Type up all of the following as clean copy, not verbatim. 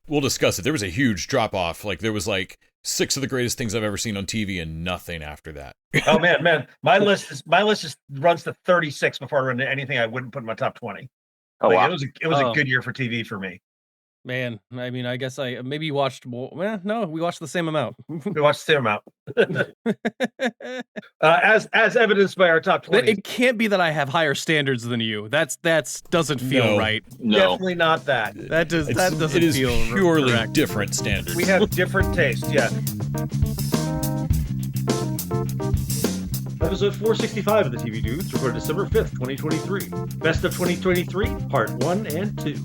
we'll discuss it. There was a huge drop off. Like there was like six of the greatest things I've ever seen on TV, and nothing after that. Oh man, my list just runs to 36 before I run to anything I wouldn't put in my top 20. Oh, Like wow. it was a Oh. good year for TV for me. Man, I mean, I guess I maybe watched more. Well, no, we watched the same amount. We watched the same amount. As evidenced by our top 20. It can't be that I have higher standards than you. That's doesn't feel No. right. No. Definitely not that. That doesn't It is feel purely correct. different standards. We have different tastes, yeah. Episode 465 of the TV Dudes, recorded December 5th, 2023. Best of 2023, Part 1 and 2.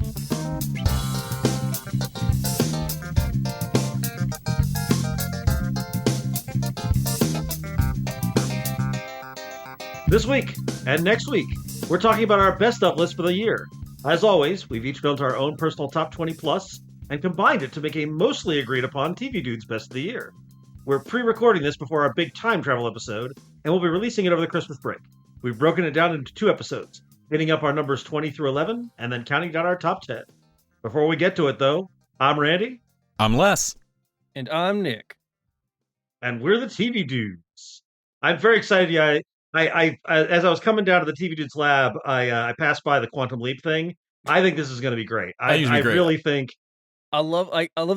This week and next week, we're talking about our best of list for the year. As always, we've each built our own personal top 20 plus and combined it to make a mostly agreed upon TV Dudes best of the year. We're pre-recording this before our big time travel episode, and we'll be releasing it over the Christmas break. We've broken it down into 2 episodes, hitting up our numbers 20 through 11, and then counting down our top 10. Before we get to it, though, I'm Randy, I'm Les. And I'm Nick. and we're the TV Dudes. I'm very excited. Yeah, I as I was coming down to the TV Dudes lab, I passed by the Quantum Leap thing. I think this is going to be great. I think it's gonna I be great. really think. I love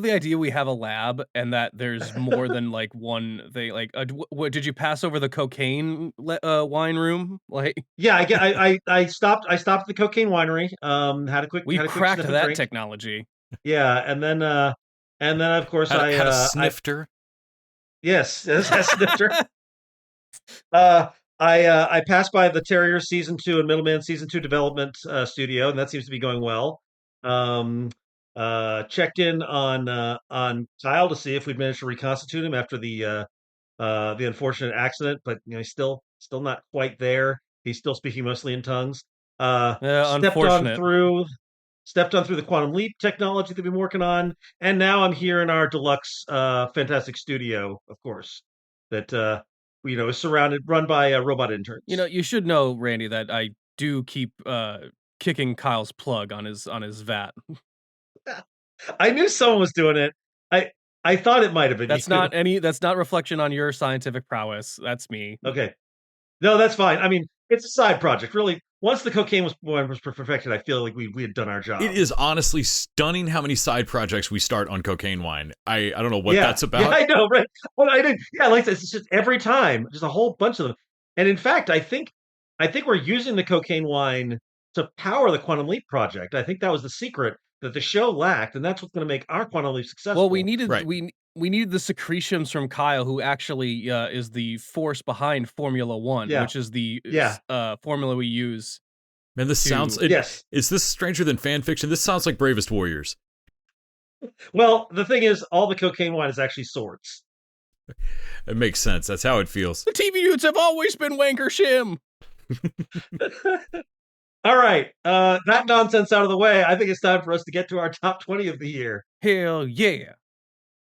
the idea we have a lab and that there's more than like one thing. Like, what did you pass over the cocaine wine room? Like, Yeah, I stopped at the cocaine winery. Had a quick we had a quick cracked sniff and that drink. technology. Yeah, and then of course Had, I had a I snifter. yes, that's snifter. I passed by the Terrier season 2 and Middleman season 2 development studio, and that seems to be going well. Checked in on Kyle to see if we'd managed to reconstitute him after the unfortunate accident, but you know he's still not quite there. He's still speaking mostly in tongues. Unfortunate. Stepped on through the quantum leap technology that we've been working on, and now I'm here in our deluxe fantastic studio, of course, that is run by robot interns. You know, you should know, Randy, that I do keep kicking Kyle's plug on his vat. I knew someone was doing it. I thought it might have been. That's you. that's not reflection on your scientific prowess. That's me. Okay. No, that's fine. I mean, it's a side project, really. Once the cocaine was perfected, I feel like we had done our job. It is honestly stunning how many side projects we start on Cocaine Wine. I don't know what that's about. Yeah, I know, right? Well, I did. Yeah, like this. It's just every time, just a whole bunch of them. And in fact, I think we're using the cocaine wine to power the Quantum Leap project. I think that was the secret that the show lacked, and that's what's going to make our Quantum Leap successful. Well, we needed Right. we needed the secretions from Kyle, who actually is the force behind Formula One, Yeah. which is the Yeah. formula we use. Man, this sounds. Yes. Is this stranger than fan fiction? This sounds like Bravest Warriors. Well, the thing is, all the cocaine wine is actually swords. It makes sense. That's how it feels. The TV dudes have always been wanker shim. All right, that nonsense out of the way. I think it's time for us to get to our top 20 of the year. Hell yeah.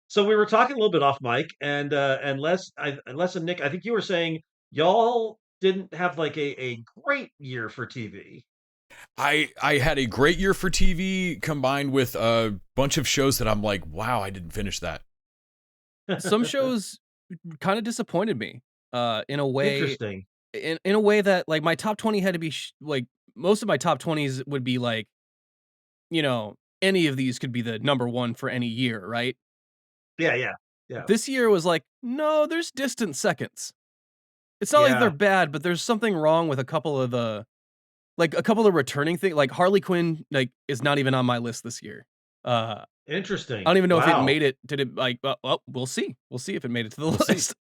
So we were talking a little bit off mic, and Les and Nick, I think you were saying y'all didn't have like a great year for TV. I had a great year for TV combined with a bunch of shows that I'm like, wow, I didn't finish that. Some shows kind of disappointed me. In a way, Interesting. in a way that like my top 20 had to be like most of my top 20s would be like, you know, any of these could be the number one for any year, right? Yeah. This year was like, no, there's distant seconds. It's not like Yeah. they're bad, but there's something wrong with a couple of returning things. Like Harley Quinn, like is not even on my list this year. Interesting. I don't even know if it Wow. made it. Did it like? Well, we'll see. We'll see if it made it to the list.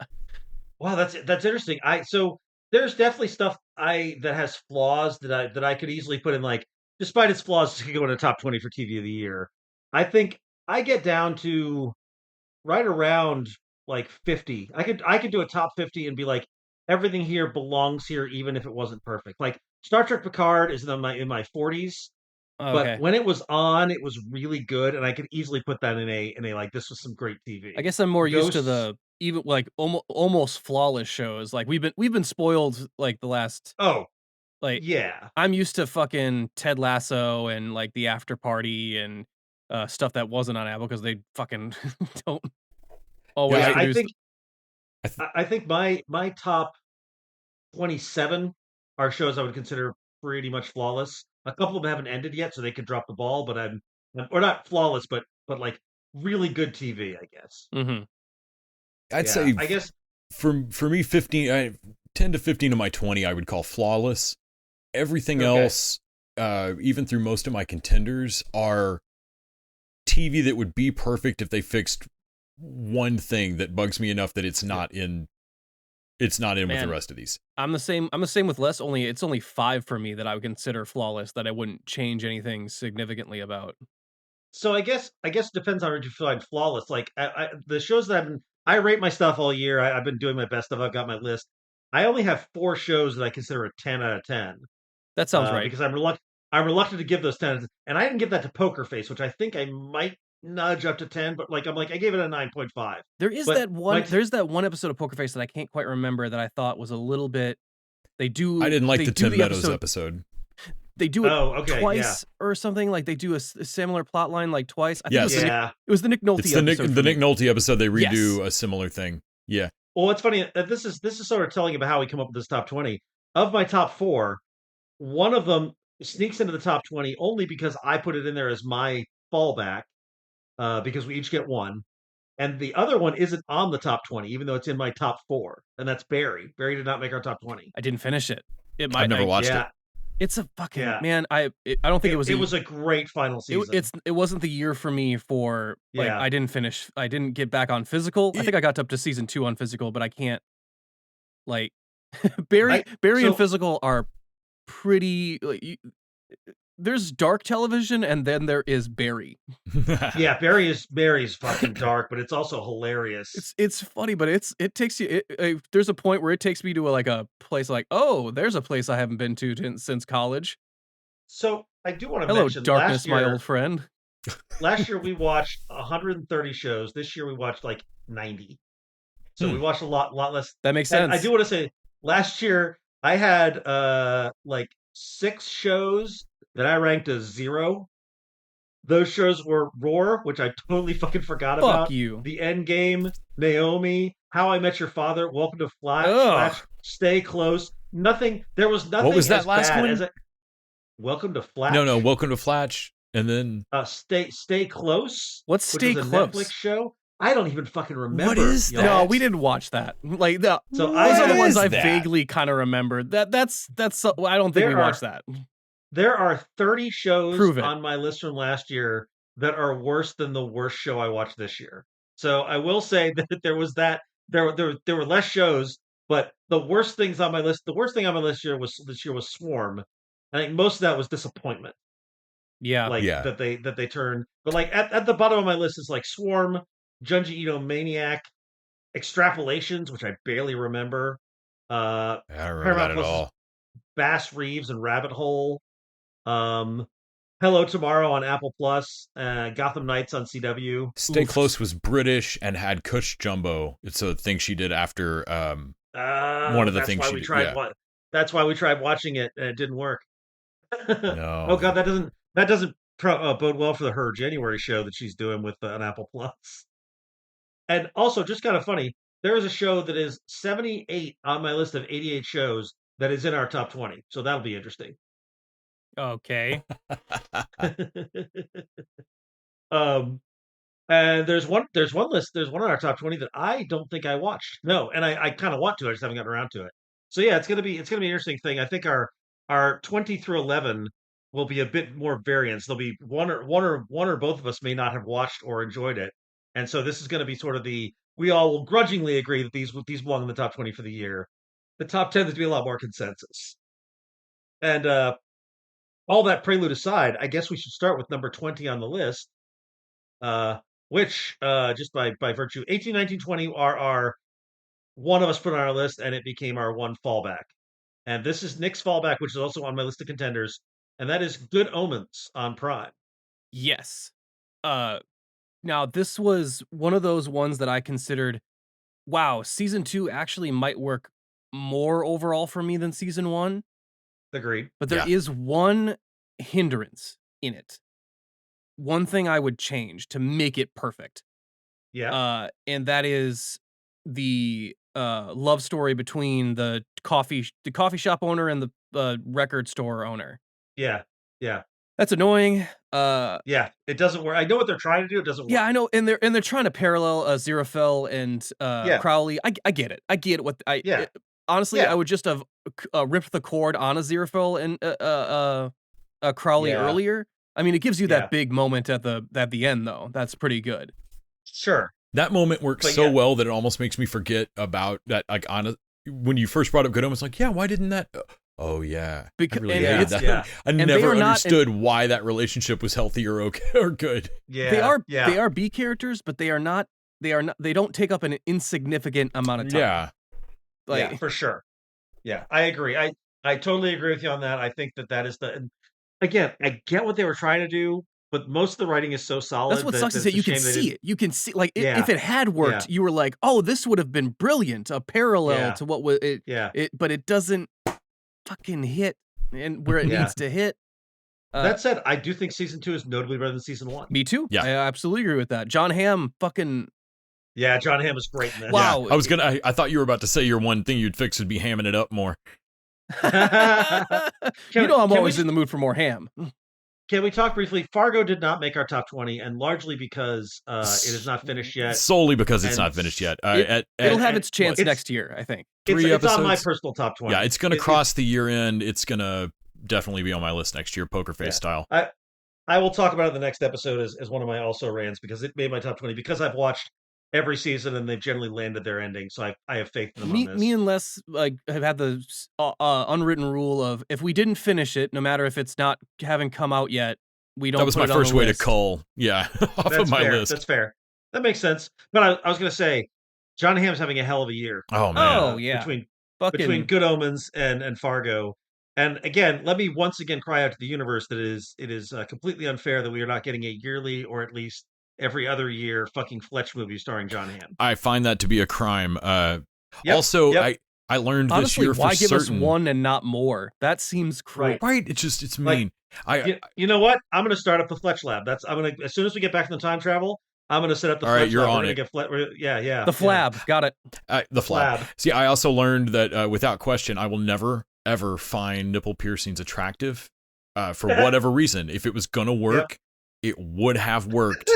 Wow, that's interesting. So there's definitely stuff that has flaws that I could easily put in, like, despite its flaws, it could go in the top 20 for TV of the year. I think I get down to right around like 50. I could do a top 50 and be like, everything here belongs here, even if it wasn't perfect. Like Star Trek Picard is in my 40s, Okay. but when it was on, it was really good, and I could easily put that in a like, this was some great TV. I guess I'm more used to Ghosts- the even like almost flawless shows. Like we've been spoiled like the last Oh, like yeah. I'm used to fucking Ted Lasso and like the After Party and stuff that wasn't on Apple because they fucking don't always Yeah, Yeah, produce. I think my top 27 are shows I would consider pretty much flawless. A couple of them haven't ended yet, so they could drop the ball, but or not flawless, but like really good TV, I guess. Mm-hmm. I'd Yeah, say I guess for me 10 to 15 of my 20 I would call flawless. Everything Okay. else, even through most of my contenders, are TV that would be perfect if they fixed one thing that bugs me enough that it's not in with Man. the rest of these. I'm the same with Les. It's only 5 for me that I would consider flawless, that I wouldn't change anything significantly about. so. I guess it depends on what you find flawless. Like the shows that I rate my stuff all year. I've been doing my best stuff. I've got my list. I only have 4 shows that I consider a 10 out of 10. That sounds right. Because I'm reluctant to give those 10s, and I didn't give that to Poker Face, which I think I might nudge up to 10, but like I gave it a 9.5. There is But that one. my- There's that one episode of Poker Face that I can't quite remember that I thought was a little bit. I didn't like the Tim Meadows episode. They do it okay, twice or something. Like they do a similar plot line like twice. I think Yes. Yeah. it was the Nick Nolte It's the episode. the Nick Nolte episode. They Yes. redo a similar thing. Yeah. Well, it's funny. This is sort of telling about how we come up with this top 20. Of my top 4, one of them sneaks into the top 20 only because I put it in there as my fallback, because we each get one. And the other one isn't on the top 20, even though it's in my top 4. And that's Barry. Barry did not make our top 20. I didn't finish it. I've never watched it. It's a fucking Yeah. man. I don't think it was. It was a great final season. It wasn't the year for me for like Yeah. I didn't finish. I didn't get back on physical. I think I got up to season 2 on physical, but I can't like Barry so- and physical are pretty. There's dark television, and then there is Barry. Yeah, Barry's fucking dark, but it's also hilarious. It's funny, but it takes you. There's a point where it takes me to a place like, oh, there's a place I haven't been to since college. So I do want to Hello, mention darkness, last year, my old friend. last year we watched 130 shows. This year we watched like 90. So we watched a lot less. That makes And sense. I do want to say last year I had like 6 shows that I ranked as 0. Those shows were Roar, which I totally fucking forgot Fuck about. you. The Endgame, Naomi, How I Met Your Father, Welcome to Flash, Ugh. Stay Close. Nothing. There was nothing. What was that as last bad one? as Welcome to Flash. No, Welcome to Flash, and then Stay Close. What's which Stay was a Close? Netflix show. I don't even fucking remember. What is y'all. that? No, we didn't watch that. Like the So What I those are the had- ones is I that? vaguely kind of remember. That's I don't think There we are- watched that. There are 30 shows Prove it. on my list from last year that are worse than the worst show I watched this year. So I will say that there was that there were less shows, but the worst things on my list. The worst thing on my list this year was Swarm. I think most of that was disappointment. Yeah. Like Yeah. that they turned. But like at the bottom of my list is like Swarm, Junji Ito Maniac, Extrapolations, which I barely remember. I don't remember Paramount that at Plus' all. Bass Reeves and Rabbit Hole. Hello Tomorrow on Apple Plus, Gotham Knights on CW. Stay Oof. Close was British and had Kush Jumbo. It's a thing she did after one of the That's things why she we did, tried. yeah. That's why we tried watching it, and it didn't work. No. Oh god, that doesn't bode well for her January show that she's doing with on Apple Plus. And also, just kind of funny, there is a show that is 78 on my list of 88 shows that is in our top 20. So that'll be interesting. Okay. And there's one on our top 20 that I don't think I watched. No, and I kind of want to. I just haven't gotten around to it. So yeah, it's gonna be an interesting thing. I think our 20 through 11 will be a bit more variance. There'll be one or both of us may not have watched or enjoyed it, and so this is going to be sort of we all will grudgingly agree that these belong in the top 20 for the year. The top 10 there's to be a lot more consensus. And all that prelude aside, I guess we should start with number 20 on the list, which just by virtue 18, 19, 20 are our one of us put on our list, and it became our one fallback. And this is Nick's fallback, which is also on my list of contenders, and that is Good Omens on Prime. Yes. Now this was one of those ones that I considered, wow, season 2 actually might work more overall for me than season 1, Agreed. but there is one hindrance in it. one thing I would change to make it perfect. Yeah. And that is the love story between the coffee shop owner and the record store owner. Yeah. Yeah. That's annoying. Yeah. It doesn't work. I know what they're trying to do. It doesn't work. Yeah, I know, and they're trying to parallel Aziraphale and Yeah. Crowley. I get it. I get what Yeah. honestly, Yeah. I would just have ripped the cord on Aziraphale and Crowley Yeah. earlier. I mean, it gives you Yeah. that big moment at the end, though. That's pretty good. Sure. That moment works But so yeah. well that it almost makes me forget about that. Like, when you first brought up Good Omens, like, yeah, why didn't that? Oh yeah, Because I really and hated it's, that. Yeah. I they never are not- understood why that relationship was healthy or okay or good. Yeah. they are Yeah. they are B characters, but they don't take up an insignificant amount of time. Yeah, Like, Yeah, for sure. Yeah, I agree. I totally agree with you on that. I think that is and again, I get what they were trying to do, but most of the writing is so solid. that's what that sucks is it's that a you can shame they see didn't- it. You can see, like, Yeah. if it had worked, Yeah. you were like, oh, this would have been brilliant, a parallel Yeah. to what was it. Yeah. But it doesn't fucking hit and where it Yeah. needs to hit. That said, I do think season 2 is notably better than season 1. Me too. Yeah. I absolutely agree with that. John Hamm, fucking Yeah, John Hamm is great in this. Wow. yeah. I thought you were about to say your one thing you'd fix would be hamming it up more. you know I'm can always we- in the mood for more ham. Can we talk briefly? Fargo did not make our top 20, and largely because it is not finished yet. Solely because it's And not finished yet. It'll have its chance it's- next year, I think. three It's on my episodes? personal top 20. Yeah, it's going to It- cross the year end. It's going to definitely be on my list next year, poker face Yeah. style. I will talk about it in the next episode as one of my also rans because it made my top 20 because I've watched every season and they've generally landed their ending. So I have faith in them on this. Me and Les have had the unwritten rule of if we didn't finish it, no matter if it's not having come out yet, we don't. That was put my it on first the way to list. cull, yeah, off That's of my fair. list. That's fair. That makes sense. But I was going to say, John Hamm's having a hell of a year. Oh man, Oh yeah, Between fucking Good Omens and Fargo. And again, let me once again cry out to the universe that it is completely unfair that we are not getting a yearly or at least every other year fucking Fletch movie starring John Hamm. I find that to be a crime. Yep, Also, yep. I learned this honestly, year for why give certain. us one and not more? That seems cruel. Right? It's Like, mean. You know what? I'm going to start up the Fletch Lab. I'm going to as soon as we get back from the time travel, I'm going to set up the All right, Fletch you're Lab. on We're gonna it. get yeah. The flab, got it. The flap. Flab. See, I also learned that without question, I will never ever find nipple piercings attractive for whatever reason. If it was gonna work, it would have worked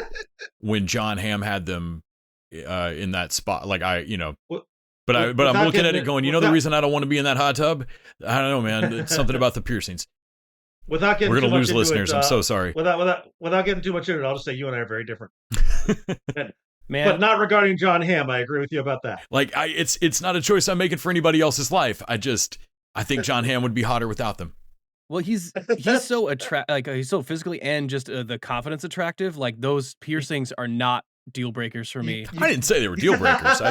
when John Hamm had them in that spot. Like but I'm without looking getting at it it- going, the without- reason I don't want to be in that hot tub? I don't know, man. It's something about the piercings. Without getting We're too gonna much lose into listeners. It, I'm so sorry. without getting too much into it, I'll just say you and I are very different. Man, But not regarding John Hamm. I agree with you about that. Like it's not a choice I'm making for anybody else's life. I think John Hamm would be hotter without them. well, he's so he's so physically and just the confidence attractive. Like those piercings are not deal breakers for me. I didn't say they were deal breakers.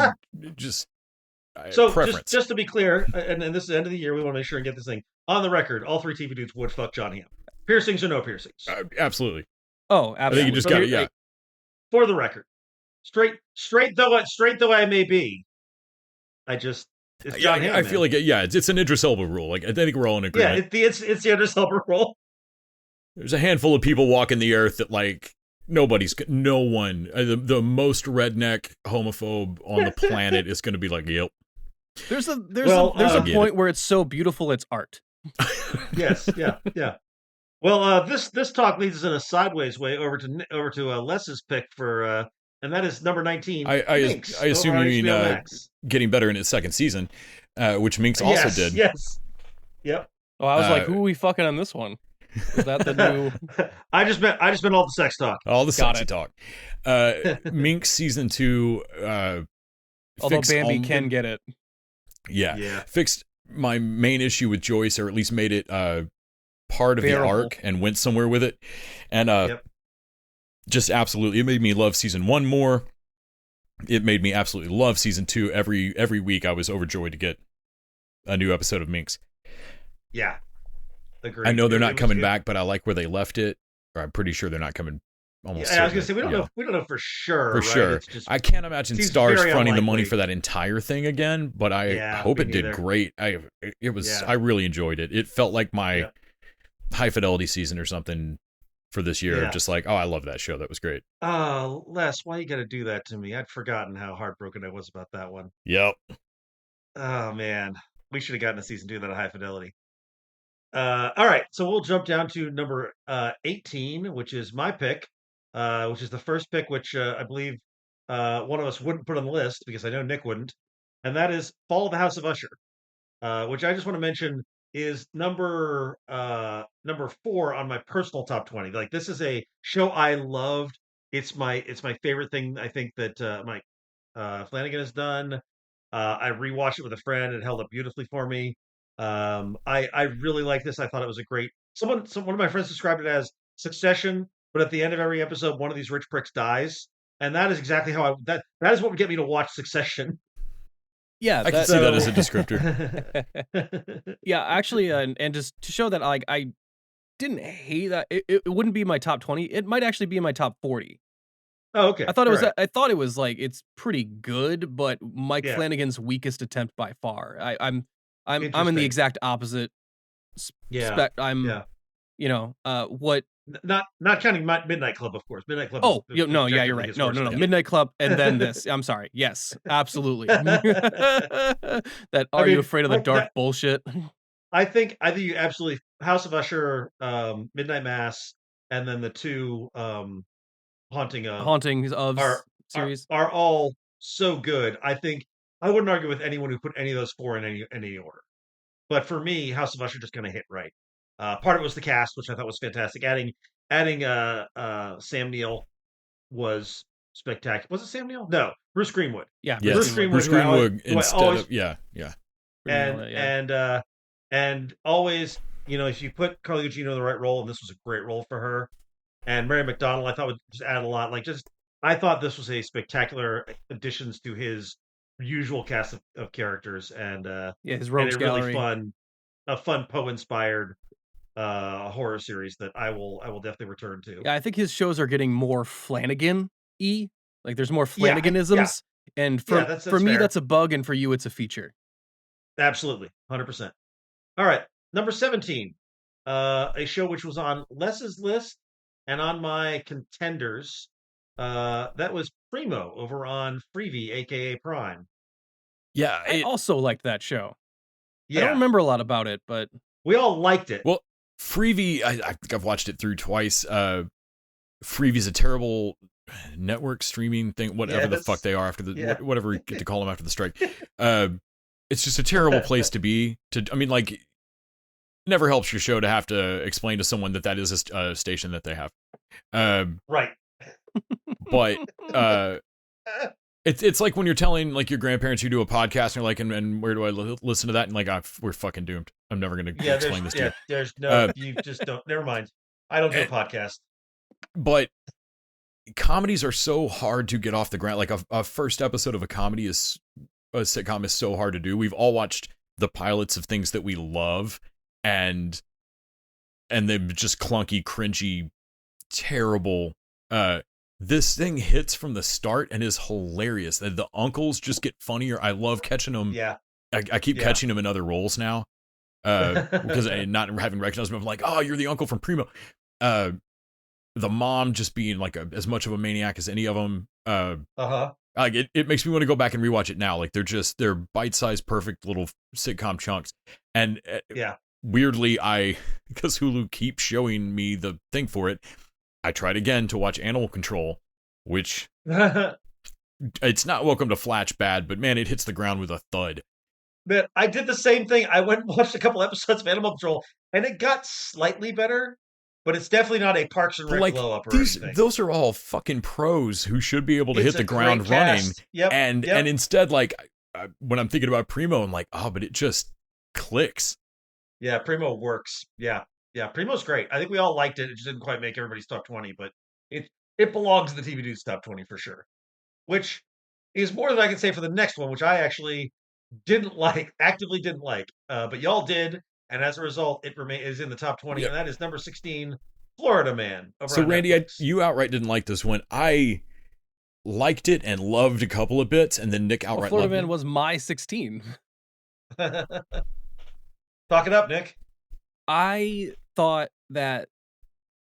So preference. just to be clear, and this is the end of the year, we want to make sure and get this thing on the record. All three TV dudes would fuck John Hamm. Piercings or no piercings. Absolutely. Oh, I absolutely. think you just got it. Yeah. For the record, straight though I may be, it's John Hamm. I feel like it's an Idris Elba rule. Like I think we're all in agreement. it's the Idris Elba role. There's a handful of people walking the earth that like no one, the most redneck homophobe on the planet is going to be like, yep. There's a I get point where it's so beautiful it's art. Yes, yeah. Well, this talk leads us in a sideways way over to Les's pick for, and that is number 19. I Minx, assume over you on mean HBO Max. getting better in its second season, which Minx also did. Yes. Yep. Oh, I was like, who are we fucking on this one? Is that the new? I just meant all the sex talk. All the Got sexy it. talk. Minx season 2. Although fixed Bambi can get it. Yeah. Fixed my main issue with Joyce, or at least made it part of Bearable. the arc and went somewhere with it. And just absolutely, it made me love season 1 more. It made me absolutely love season 2. Every week I was overjoyed to get a new episode of Minx. Yeah. Agreed. I know they're It not was coming good. back, but I like where they left it. Or I'm pretty sure they're not coming. Almost. Yeah, I was gonna say certainly, we don't know for sure. For right? sure. It's just, I can't imagine seems Stars very fronting the money unlikely. for that entire thing again, but I Yeah, hope me it did neither. great. I Yeah. really enjoyed it. It felt like my Yeah. high fidelity season or something for this year. Yeah. Just like, oh, I love that show. That was great. Oh, Les, why you got to do that to me? I'd forgotten how heartbroken I was about that one. Yep. Oh man, we should have gotten a season 2 of that at High Fidelity. All right, so we'll jump down to number 18, which is my pick, which is the first pick, which I believe one of us wouldn't put on the list because I know Nick wouldn't, and that is Fall of the House of Usher, which I just want to mention is number 4 on my personal top 20. Like this is a show I loved. It's my favorite thing I think that Mike Flanagan has done. I rewatched it with a friend. It held up beautifully for me. I really like this. I thought it was a great. One of my friends described it as Succession, but at the end of every episode, one of these rich pricks dies, and that is exactly how that is what would get me to watch Succession. Yeah, I can see that as a descriptor. Yeah, actually, and just to show that like I didn't hate that, it wouldn't be my top 20. It might actually be in my top 40. Oh, okay. I thought it was. All right. I thought it was like it's pretty good, but Mike Yeah. Flanagan's weakest attempt by far. I'm in the Interesting. exact opposite. Yeah. I'm. Yeah. You know. What? Not counting Midnight Club, of course. Midnight Club. Oh, is no. Yeah, you're objectively right. his No, worst no, no. stuff. Midnight Club, and then this. I'm sorry. Yes, absolutely. That are you mean, afraid of the like dark that- bullshit? I think you absolutely House of Usher, Midnight Mass, and then the two Haunting of Hauntings of are series. are all so good. I think I wouldn't argue with anyone who put any of those 4 in any order. But for me, House of Usher just kind of hit right. Part of it was the cast, which I thought was fantastic. Adding Sam Neill was spectacular. Was it Sam Neill? No, Bruce Greenwood. Yeah, Yes, Bruce Greenwood, Bruce who I always- Greenwood who I instead always- of yeah. and always, if you put Carly Gugino in the right role, and this was a great role for her, and Mary McDonnell, I thought would just add a lot. I thought this was a spectacular additions to his usual cast of characters, and his and rogues a really gallery. fun Poe inspired horror series that I will definitely return to. Yeah, I think his shows are getting more Flanagan-y. Like there's more Yeah, Flanaganisms, and for that's for me fair. that's a bug, and for you it's a feature. Absolutely, 100%. All right, number 17, a show which was on Les's list and on my contenders. That was Primo over on Freevee, aka Prime. Yeah. I also liked that show. I Yeah, don't remember a lot about it, but we all liked it. Well, Freevee, I think I've watched it through twice. Freevee's a terrible network streaming thing, whatever the Yes. fuck they are after the Yeah. whatever we get to call them after the strike. It's just a terrible place to be. I mean, like, it never helps your show to have to explain to someone that is a station that they have. Right. But it's like when you're telling like your grandparents you do a podcast and you're like, and where do I listen to that? And like, we're fucking doomed. I'm never going to Yeah, explain this to you. there's no, you just don't. Never mind. I don't do a podcast. But comedies are so hard to get off the ground. Like a first episode of a sitcom is so hard to do. We've all watched the pilots of things that we love, and they're just clunky, cringy, terrible. This thing hits from the start and is hilarious. The uncles just get funnier. I love catching them. Yeah. I keep catching them in other roles now. Because not having recognized them, I'm like, oh, you're the uncle from Primo. The mom just being like as much of a maniac as any of them. Like it makes me want to go back and rewatch it now. Like they're bite-sized, perfect little sitcom chunks. And weirdly, because Hulu keeps showing me the thing for it, I tried again to watch Animal Control, which it's not Welcome to Flatch bad, but man, it hits the ground with a thud. Man, I did the same thing. I went and watched a couple episodes of Animal Control, and it got slightly better, but it's definitely not a Parks and Rec Like blow up or anything. those are all fucking pros who should be able to hit the ground great running. cast. Yep. And instead, like when I'm thinking about Primo, I'm like, oh, but it just clicks. Yeah, Primo works. Yeah, Primo's great. I think we all liked it. It just didn't quite make everybody's top 20, but it belongs to the TV Dudes top 20 for sure. Which is more than I can say for the next one, which I actually actively didn't like. But y'all did, and as a result, it is in the top 20, and that is number 16, Florida Man. So Randy, you outright didn't like this one. I liked it and loved a couple of bits, and then Nick outright Florida loved Man it. was my 16. Talk it up, Nick. I thought that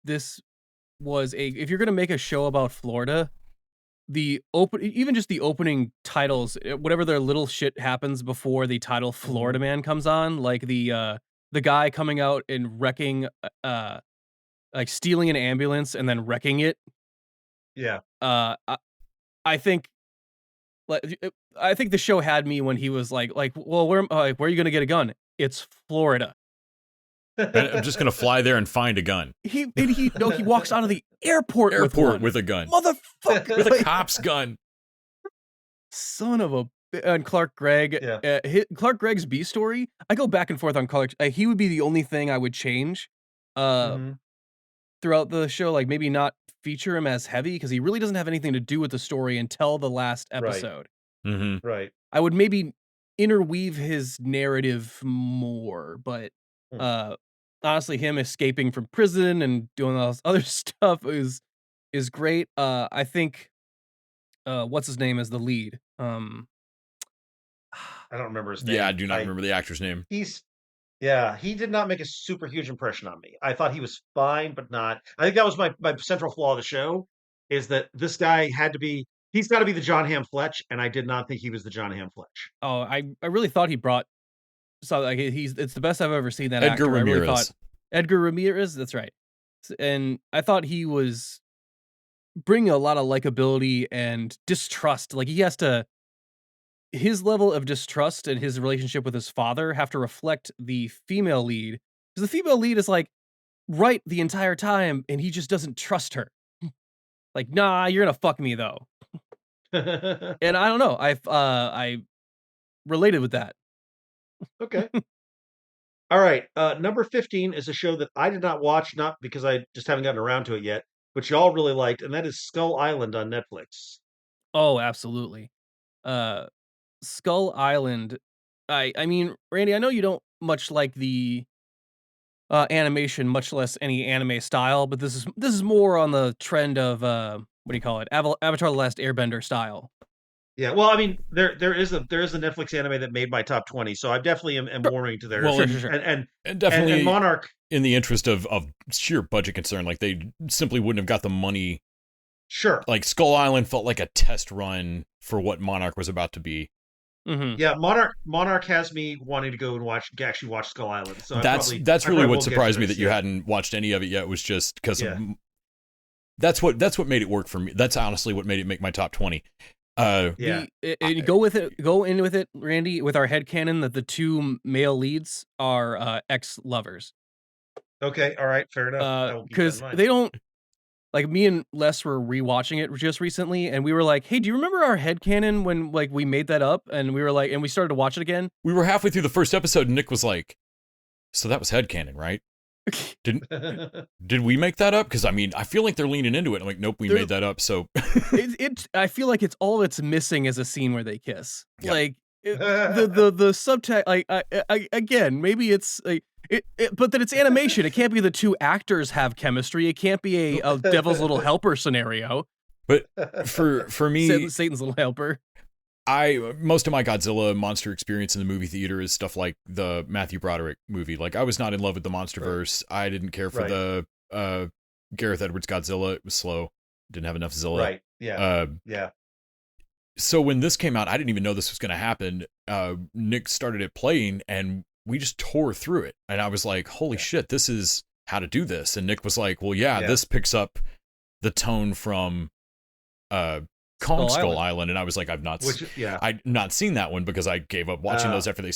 this was if you're gonna make a show about Florida, even just the opening titles, whatever their little shit happens before the title Florida Man comes on, like the guy coming out and wrecking, like stealing an ambulance and then wrecking it. Yeah. I think, I think the show had me when he was like, well, where are you gonna get a gun? It's Florida. I'm just gonna fly there and find a gun. He walks out of the airport with a gun, motherfucker, with a cop's gun. Son of a. And Clark Gregg, Clark Gregg's B story. I go back and forth on Clark. He would be the only thing I would change, throughout the show. Like maybe not feature him as heavy because he really doesn't have anything to do with the story until the last episode. Right. I would maybe interweave his narrative more, but honestly, him escaping from prison and doing all this other stuff is great. I think what's his name as the lead? I don't remember his name. Yeah, I do not remember the actor's name. He did not make a super huge impression on me. I thought he was fine, but not. I think that was my central flaw of the show, is that this guy he's got to be the John Hamm Fletch, and I did not think he was the John Hamm Fletch. Oh, I really thought he brought. So like it's the best I've ever seen that Edgar actor. Ramirez. I really thought Edgar Ramirez. That's right, and I thought he was bringing a lot of likability and distrust. Like his level of distrust and his relationship with his father have to reflect the female lead, because the female lead is like right the entire time, and he just doesn't trust her. Like, nah, you're gonna fuck me though. And I don't know. I related with that. Okay. All right. Number 15 is a show that I did not watch, not because I just haven't gotten around to it yet, but y'all really liked, and that is Skull Island on Netflix. Oh, absolutely. Skull Island. I mean, Randy, I know you don't much like the animation, much less any anime style, but this is more on the trend of what do you call it? Avatar: The Last Airbender style. Yeah, well, I mean, there is a Netflix anime that made my top 20, so I definitely am warming to theirs. Well, Sure. And definitely and Monarch, in the interest of sheer budget concern, like they simply wouldn't have got the money. Sure. Like Skull Island felt like a test run for what Monarch was about to be. Mm-hmm. Yeah, Monarch has me wanting to go and actually watch Skull Island. So that's really what surprised me, that you hadn't watched any of it yet, was just because that's what made it work for me. That's honestly what made it make my top 20. Go in with it, Randy, with our headcanon that the two male leads are ex-lovers. Okay, all right, fair enough. Because they don't, like, me and Les were rewatching it just recently, and we were like, hey, do you remember our headcanon when, like, we made that up? And we were like, and we started to watch it again. We were halfway through the first episode, and Nick was like, so that was headcanon, right? Did we make that up? Because I mean, I feel like they're leaning into it. I'm like, nope, we made that up. So I feel like it's all it's missing is a scene where they kiss. Yep. Like the subtext. Like again, maybe it's like but that it's animation. It can't be the two actors have chemistry. It can't be a Devil's Little Helper scenario. But for me, Satan's Little Helper. Most of my Godzilla monster experience in the movie theater is stuff like the Matthew Broderick movie. Like, I was not in love with the MonsterVerse. I didn't care for the Gareth Edwards Godzilla. It was slow. Didn't have enough Zilla. Right. Yeah. So when this came out, I didn't even know this was going to happen. Nick started it playing, and we just tore through it. And I was like, holy shit, this is how to do this. And Nick was like, well, this picks up the tone from Kong Skull Island. And I was like, I've not seen that one because I gave up watching those after they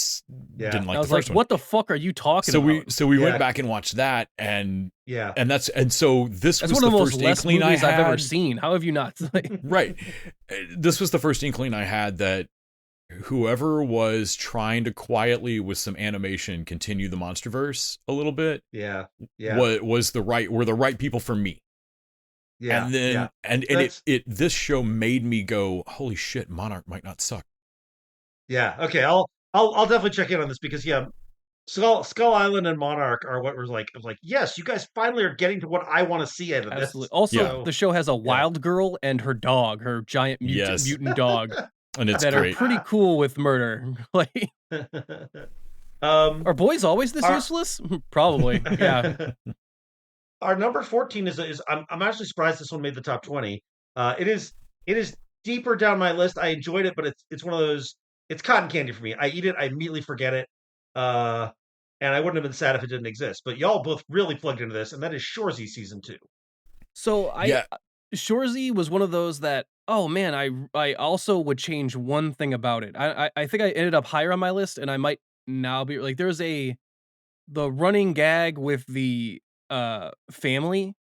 didn't like the first one. What the fuck are you talking about? So we went back and watched that, and so this was one of the the first most inkling movies I had. I've ever seen. How have you not? Right. This was the first inkling I had that whoever was trying to quietly with some animation continue the MonsterVerse a little bit, were the right people for me. Yeah, and then and this show made me go, holy shit, Monarch might not suck. Yeah, okay, I'll definitely check in on this because Skull Island and Monarch are what was like. I was like, yes, you guys finally are getting to what I want to see out of this. Also, the show has a wild girl and her dog, her giant mutant dog, and it's that great. Are pretty cool with murder. Like, are boys always this useless? Probably, yeah. our number 14 is I'm actually surprised this one made the top 20. It is deeper down my list. I enjoyed it, but it's one of those, it's cotton candy for me. I eat it, I immediately forget it. Uh and I wouldn't have been sad if it didn't exist. But y'all both really plugged into this, and that is Shoresy season 2. So Yeah. Shoresy was one of those that, oh man, I also would change one thing about it. I think I ended up higher on my list, and I might now be like, there's the running gag with the family,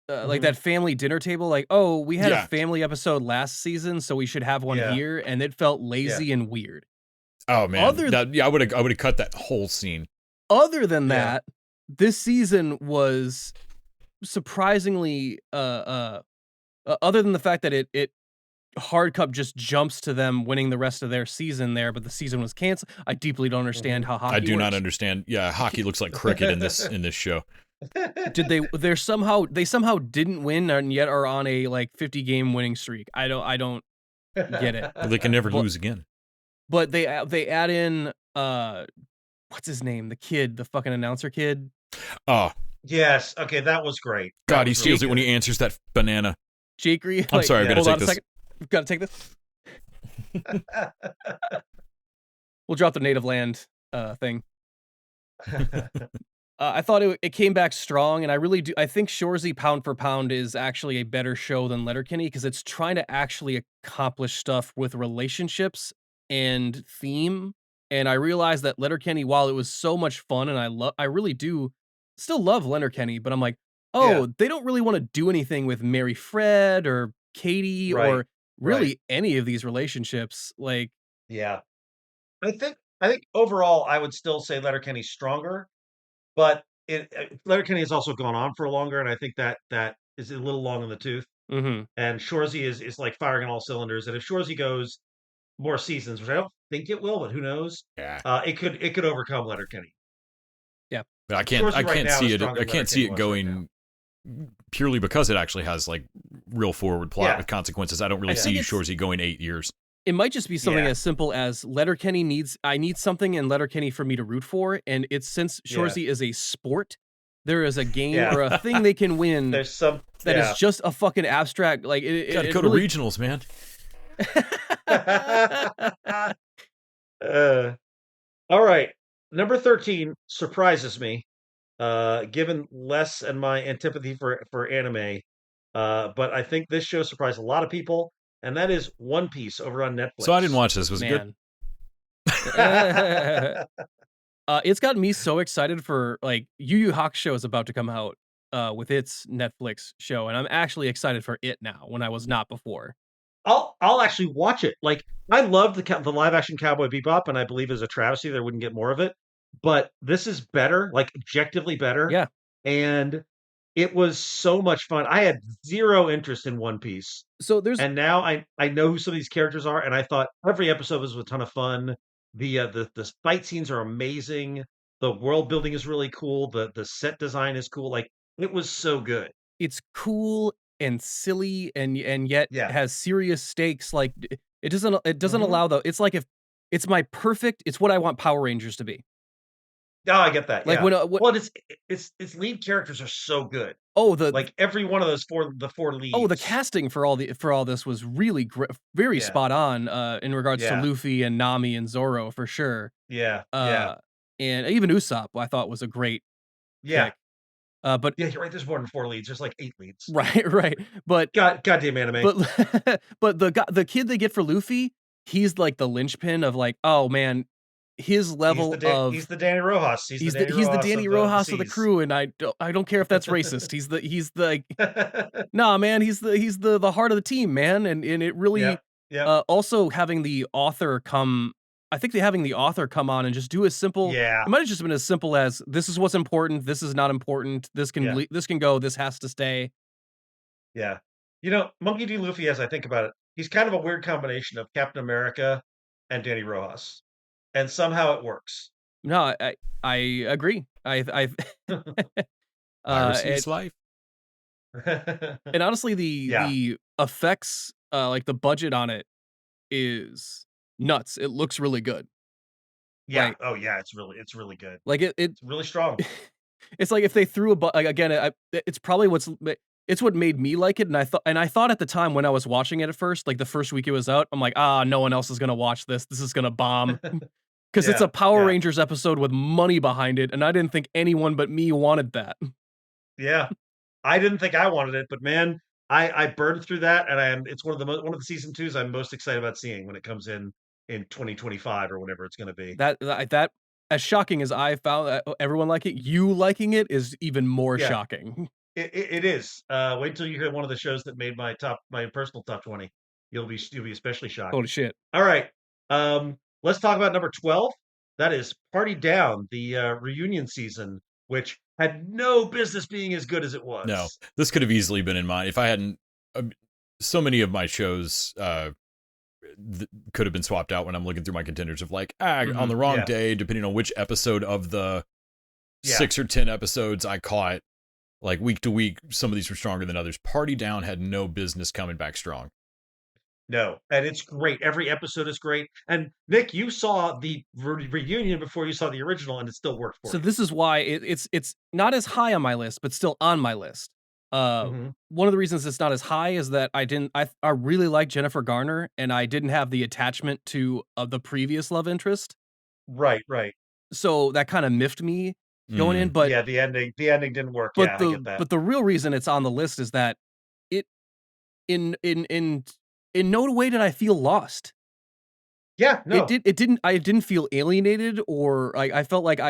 like Mhm. that family dinner table, like, oh, we had a Yeah. family episode last season, so we should have one Yeah. here, and it felt lazy and weird. Oh man. Other I would have cut that whole scene. Other than Yeah. that, this season was surprisingly other than the fact that it hard cup just jumps to them winning the rest of their season there, but the season was canceled. I deeply don't understand how hockey I do not works. understand. Yeah, hockey looks like cricket in this show. Did they somehow didn't win and yet are on a like 50 game winning streak. I don't get it. They can never But- lose again. But they add in what's his name? The kid, the fucking announcer kid. Oh Yes. Okay, that was great. That God, he was steals really it when he answers that banana. Jakery. I'm sorry, I hold gotta on take a this. second. We've got to take this. good. We'll drop the native land thing. I thought it came back strong, and I really do. I think Shoresy pound for pound is actually a better show than Letterkenny because it's trying to actually accomplish stuff with relationships and theme. And I realized that Letterkenny, while it was so much fun, and I really do still love Letterkenny, but I'm like, oh, they don't really want to do anything with Mary Fred or Katie Right, or really right. any of these relationships. Like, Yeah. I think overall I would still say Letterkenny's stronger, but Letterkenny has also gone on for longer, and I think that is a little long in the tooth. mhm. And Shoresy is like firing on all cylinders. And if Shoresy goes more seasons, which I don't think it will, but who knows? Yeah. It could overcome Letterkenny. But I can't Shoresy right now see is it. stronger I than can't see it Letterkenny was right going purely because it actually has like real forward plot Yeah. with consequences. I don't really I think see it's- Shoresy going 8 years. It might just be something Yeah. as simple as Letterkenny I need something in Letterkenny for me to root for, and it's since Yeah. Shoresy is a sport, there is a game Yeah. or a thing they can win There's some that is just a fucking abstract. Like it Got to it go really, to regionals, man. All right. Number 13 surprises me, given Les and my antipathy for anime. But I think this show surprised a lot of people, and that is One Piece over on Netflix. So I didn't watch this. Was it good? man. It's gotten me so excited for like Yu Yu Hakusho is about to come out with its Netflix show, and I'm actually excited for it now when I was not before. I'll actually watch it. Like I love the live action Cowboy Bebop, and I believe it's a travesty they wouldn't get more of it. But this is better, like objectively better. Yeah. And it was so much fun. I had zero interest in One Piece, So there's and now I know who some of these characters are, and I thought every episode was a ton of fun. The fight scenes are amazing. The world building is really cool. The set design is cool. Like it was so good. it's cool and silly and yet Yeah. has serious stakes. Like it doesn't Mhm. allow though. It's like if it's it's what I want Power Rangers to be. Oh, I get that. Like Yeah. when Well, its lead characters are so good. oh the Like every one of those four leads. the casting for all this was really very Yeah. spot on in regards Yeah. to Luffy and Nami and Zoro for sure. Yeah. And even Usopp I thought was a great Yeah. pick. But Yeah, you're right. There's more than 4 leads. There's like 8 leads. right. But Goddamn anime. but the kid they get for Luffy, he's like the linchpin of like, oh man, his level of he's the Danny Rojas. he's the Danny Rojas of the seas. crew, and I don't care if that's racist. He's the nah, man. He's the heart of the team, man. And it really Yeah. also having the author come. I think having the author come on and just do a simple. Yeah. It might have just been as simple as this is what's important. This is not important. This can Yeah. this can go. This has to stay. Yeah. You know, Monkey D. Luffy, as I think about it, he's kind of a weird combination of Captain America and Danny Rojas. And somehow it works. No, I agree. I Piracy's life. and honestly, Yeah. the effects, like the budget on it, is nuts. It looks really good. Yeah. Like- Oh yeah, it's really good. Like it It's really strong. It's like if they threw again, it's probably it's what made me like it, and I thought at the time when I was watching it at first, like the first week it was out, I'm like, no one else is gonna watch this. This is gonna bomb. Because it's a Power Rangers episode with money behind it, and I didn't think anyone but me wanted that. Yeah, I didn't think I wanted it, but man, I burned through that, and it's one of the season 2s I'm most excited about seeing when it comes in 2025 or whatever it's going to be. That as shocking as I found everyone like it, you liking it is even more shocking. It is. Wait till you hear one of the shows that made my personal top 20. You'll be especially shocked. Holy shit! All right, let's talk about number 12. That is Party Down, the reunion season, which had no business being as good as it was. No, this could have easily been in mine if I hadn't. So many of my shows could have been swapped out when I'm looking through my contenders of like, on the wrong day, depending on which episode of the 6 or 10 episodes I caught, like week to week, some of these were stronger than others. Party Down had no business coming back strong. No, and it's great. Every episode is great. And Nick, you saw the reunion before you saw the original, and it still worked for you. So this is why it's not as high on my list, but still on my list. One of the reasons it's not as high is that I really like Jennifer Garner, and I didn't have the attachment to the previous love interest. Right. So that kind of miffed me going in. But yeah, the ending didn't work. But I get that. But the real reason it's on the list is that it in no way did I feel lost. Yeah, no. I didn't feel alienated, or I felt like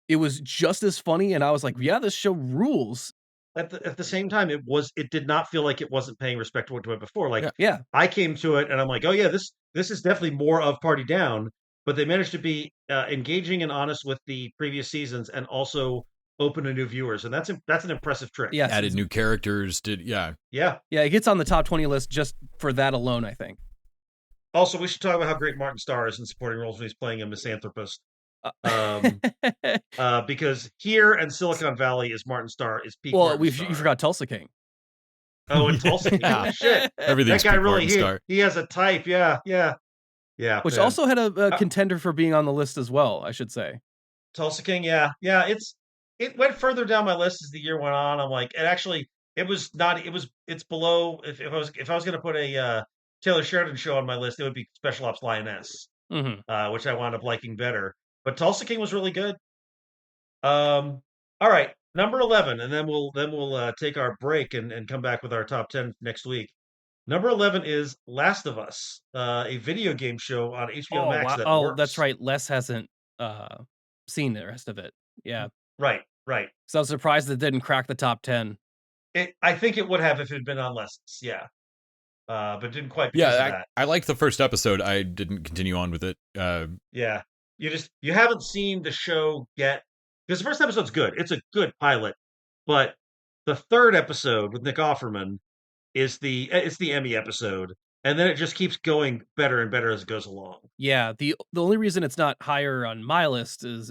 it was just as funny, and I was like, yeah, this show rules. At the same time, it did not feel like it wasn't paying respect to it before. Like, yeah. I came to it and I'm like, oh yeah, this is definitely more of Party Down, but they managed to be engaging and honest with the previous seasons, and also open to new viewers, and that's an impressive trick. Yes, added new characters. Yeah. It gets on the top 20 list just for that alone, I think. Also, we should talk about how great Martin Starr is in supporting roles when he's playing a misanthropist. Because here and Silicon Valley is Martin Starr is peak. Well, you forgot Tulsa King. Oh, and Tulsa King. Holy shit! Everything's that guy really Starr. he has a type. Yeah. Which also had a contender for being on the list as well, I should say. Tulsa King. Yeah. It went further down my list as the year went on. I'm like, it's below. If I was going to put a Taylor Sheridan show on my list, it would be Special Ops Lioness, which I wound up liking better. But Tulsa King was really good. All right, number 11, and then we'll take our break and come back with our top 10 next week. Number 11 is Last of Us, a video game show on HBO Max. Wow. Oh, that's right. Les hasn't seen the rest of it. Yeah. Right. So I was surprised it didn't crack the top 10. I think it would have if it had been on Lessons. Yeah. But it didn't quite because of that. I liked the first episode. I didn't continue on with it. Yeah. You haven't seen the show yet, because the first episode's good. It's a good pilot, but the third episode with Nick Offerman it's the Emmy episode, and then it just keeps going better and better as it goes along. Yeah, the only reason it's not higher on my list is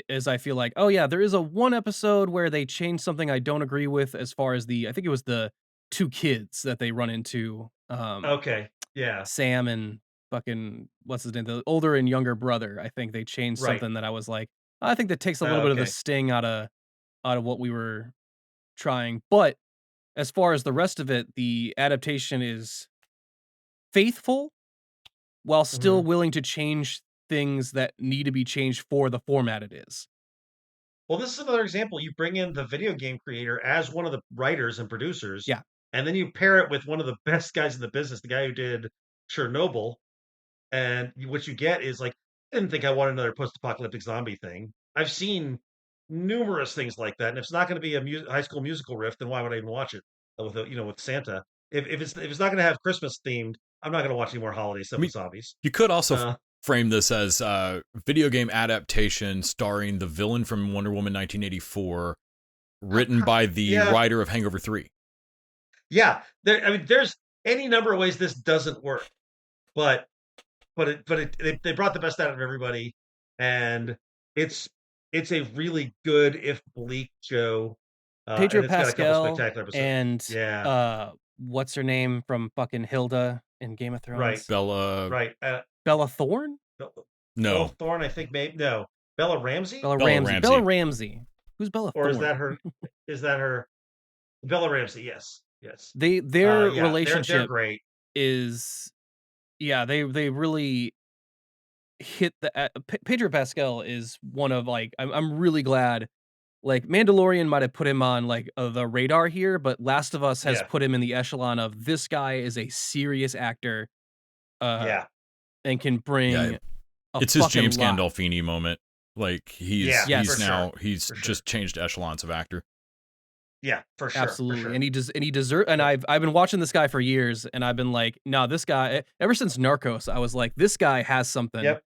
is I feel like, oh yeah, there is a one episode where they changed something I don't agree with, as far as I think it was the two kids that they run into. Okay, yeah, Sam and fucking what's his name, the older and younger brother. I think they changed something that I was like, I think that takes a little bit of the sting out of what we were trying. But as far as the rest of it, the adaptation is faithful while still willing to change things that need to be changed for the format it is. Well, this is another example. You bring in the video game creator as one of the writers and producers. Yeah. And then you pair it with one of the best guys in the business, the guy who did Chernobyl. And what you get is like, I didn't think I wanted another post-apocalyptic zombie thing. I've seen numerous things like that. And if it's not going to be a High School Musical riff, then why would I even watch it with Santa? If it's not going to have Christmas themed, I'm not going to watch any more holiday stuff with zombies. You could also frame this as a video game adaptation starring the villain from Wonder Woman 1984, written by the writer of Hangover 3. Yeah, there's any number of ways this doesn't work, but they brought the best out of everybody, and it's a really good, if bleak, show. Pedro Pascal and what's her name from fucking Hilda in Game of Thrones? Bella. Bella Thorne? No. Bella Thorne, I think maybe no. Bella Ramsey? Bella Bella Ramsey. Ramsey. Bella Ramsey. Who's Bella Or is Thorne? that her? Is that her? Bella Ramsey, yes. Yes. Their Yeah, relationship they're great. is, yeah, they really hit the Pedro Pascal is one of, like, I'm really glad, like, Mandalorian might have put him on, like, the radar here, but Last of Us has Yeah. put him in the echelon of this guy is a serious actor, Yeah. and can bring Yeah, a it's his fucking James lot. Gandolfini moment. Like Yeah, he's for now sure. he's For sure. just changed echelons of actor. Yeah, for sure. Absolutely, For sure. and he deserves. And I've been watching this guy for years, and I've been like, no, this guy. Ever since Narcos, I was like, this guy has something. Yep.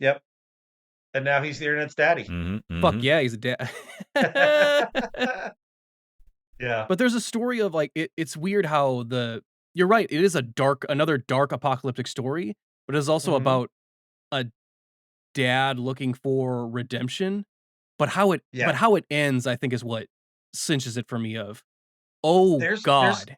Yep. And now he's the internet's daddy. Fuck yeah, he's a dad. Yeah. But there's a story of, like, it's weird how you're right, it is another dark apocalyptic story, but it's also Mhm. about a dad looking for redemption. But how it ends, I think, is what cinches it for me of, oh There's God.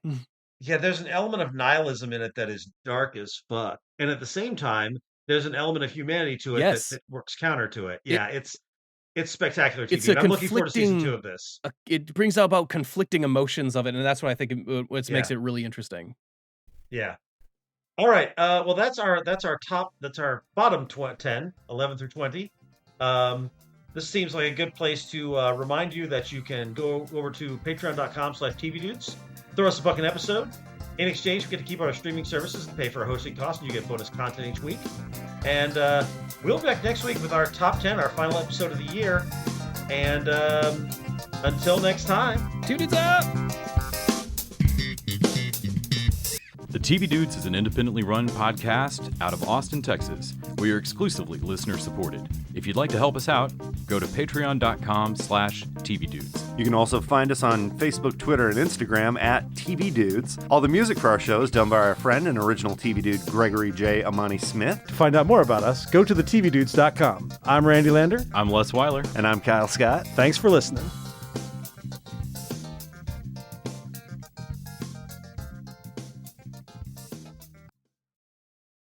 there's an element of nihilism in it that is dark as fuck. And at the same time, there's an element of humanity to it Yes. that works counter to it. Yeah, it's spectacular TV. It's a and I'm looking forward to season 2 conflicting- of this. It brings out about conflicting emotions of it, and that's what I think what makes Yeah. it really interesting. Yeah. All right. Well, that's our bottom 10, 11 through 20. This seems like a good place to remind you that you can go over to patreon.com/tvdudes, throw us a buck an episode. In exchange, we get to keep our streaming services and pay for our hosting costs, and you get bonus content each week. And we'll be back next week with our top 10, our final episode of the year. And until next time. Two dudes out! The TV Dudes is an independently run podcast out of Austin, Texas. We are exclusively listener supported. If you'd like to help us out, go to patreon.com/tvdudes. You can also find us on Facebook, Twitter, and Instagram at TV Dudes. All the music for our show is done by our friend and original TV Dude Gregory J. Amani Smith. To find out more about us, go to thetvdudes.com. I'm Randy Lander. I'm Les Weiler. And I'm Kyle Scott. Thanks for listening.